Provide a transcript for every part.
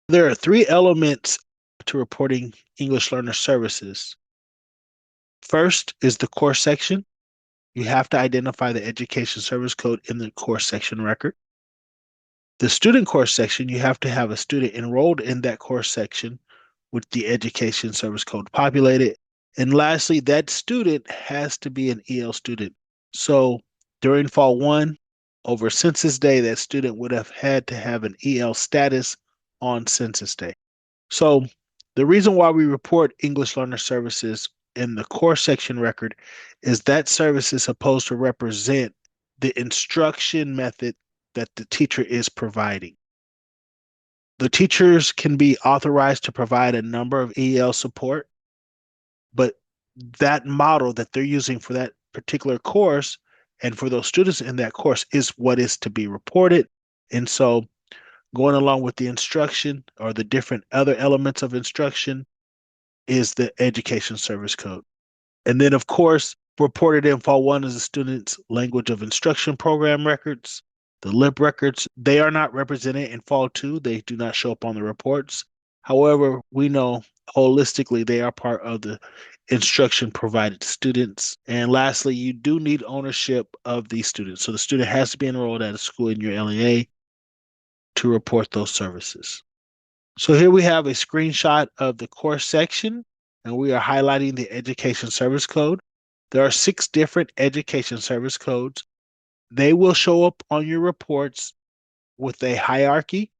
There are three elements to reporting English learner services. First is the course section. You have to identify the education service code in the course section record. The student course section, you have to have a student enrolled in that course section with the education service code populated. And lastly, that student has to be an EL student. So during fall one, over Census Day, that student would have had to have an EL status on Census Day. So the reason why we report English learner services in the course section record is that service is supposed to represent the instruction method that the teacher is providing. The teachers can be authorized to provide a number of EL support, but that model that they're using for that particular course and for those students in that course is what is to be reported. And so going along with the instruction or the different other elements of instruction is the education service code. And then, of course, reported in fall one is the student's language of instruction program records. The LIP records, they are not represented in fall two. They do not show up on the reports. However, we know holistically they are part of the instruction provided to students. And lastly, you do need ownership of these students. So the student has to be enrolled at a school in your LEA to report those services. So here we have a screenshot of the course section, and we are highlighting the education service code. There are 6 different education service codes. They will show up on your reports with a hierarchy.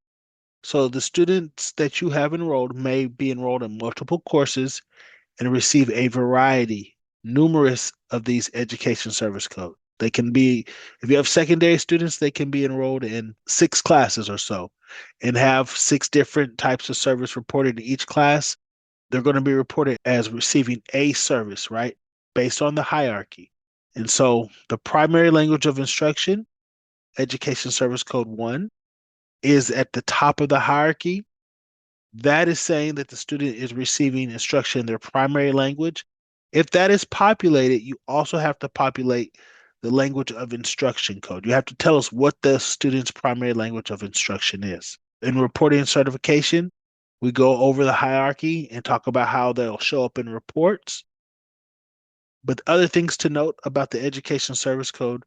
So the students that you have enrolled may be enrolled in multiple courses and receive a variety, numerous of these education service codes. They can be, if you have secondary students, they can be enrolled in 6 classes or so and have 6 different types of service reported in each class. They're going to be reported as receiving a service, right? Based on the hierarchy. And so the primary language of instruction, Education Service Code 1, is at the top of the hierarchy. That is saying that the student is receiving instruction in their primary language. If that is populated, you also have to populate the language of instruction code. You have to tell us what the student's primary language of instruction is. In reporting and certification, we go over the hierarchy and talk about how they'll show up in reports. But other things to note about the education service code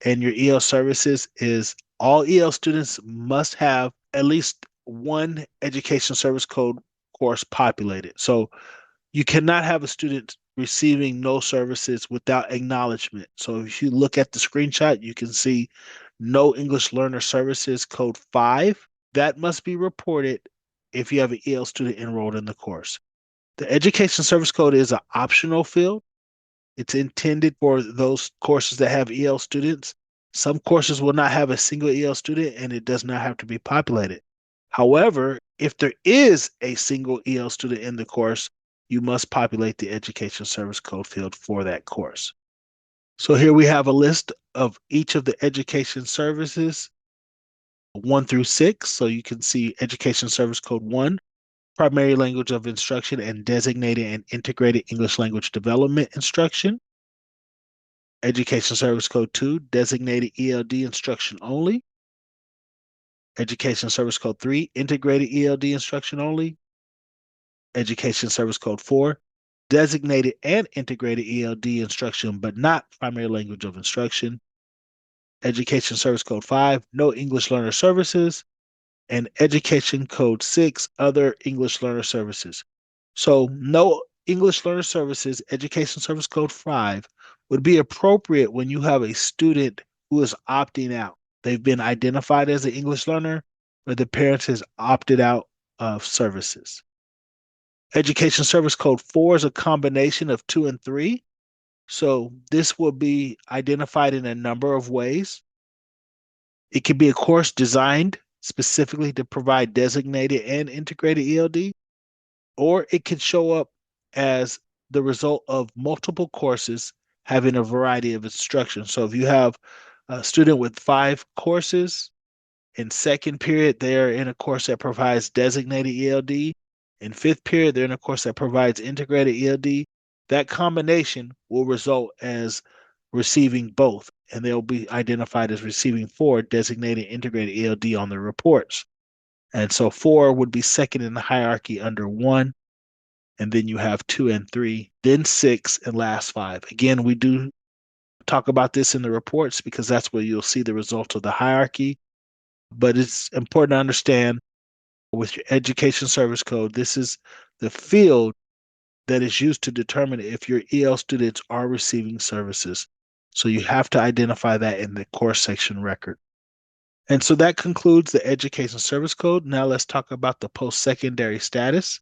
and your EL services is all EL students must have at least one education service code course populated. So you cannot have a student receiving no services without acknowledgement. So if you look at the screenshot, you can see no English learner services code 5. That must be reported if you have an EL student enrolled in the course. The education service code is an optional field. It's intended for those courses that have EL students. Some courses will not have a single EL student and it does not have to be populated. However, if there is a single EL student in the course, you must populate the education service code field for that course. So here we have a list of each of the education services 1 through 6. So you can see education service code 1, primary language of instruction and designated and integrated English language development instruction. Education Service Code 2, designated ELD instruction only. Education Service Code 3, integrated ELD instruction only. Education Service Code 4, designated and integrated ELD instruction, but not primary language of instruction. Education Service Code 5, no English learner services. And Education Code 6, other English learner services. So no English learner services, Education Service Code 5 would be appropriate when you have a student who is opting out. They've been identified as an English learner, but the parent has opted out of services. Education Service Code 4 is a combination of 2 and 3. So this will be identified in a number of ways. It can be a course designed specifically to provide designated and integrated ELD, or it could show up as the result of multiple courses having a variety of instruction. So if you have a student with 5 courses, in second period, they're in a course that provides designated ELD. In fifth period, they're in a course that provides integrated ELD. That combination will result as receiving both, and they'll be identified as receiving 4 designated integrated ELD on their reports. And so 4 would be second in the hierarchy under 1, and then you have 2 and 3, then 6, and last 5. Again, we do talk about this in the reports because that's where you'll see the results of the hierarchy. But it's important to understand with your education service code, this is the field that is used to determine if your EL students are receiving services. So you have to identify that in the course section record. And so that concludes the education service code. Now let's talk about the post-secondary status.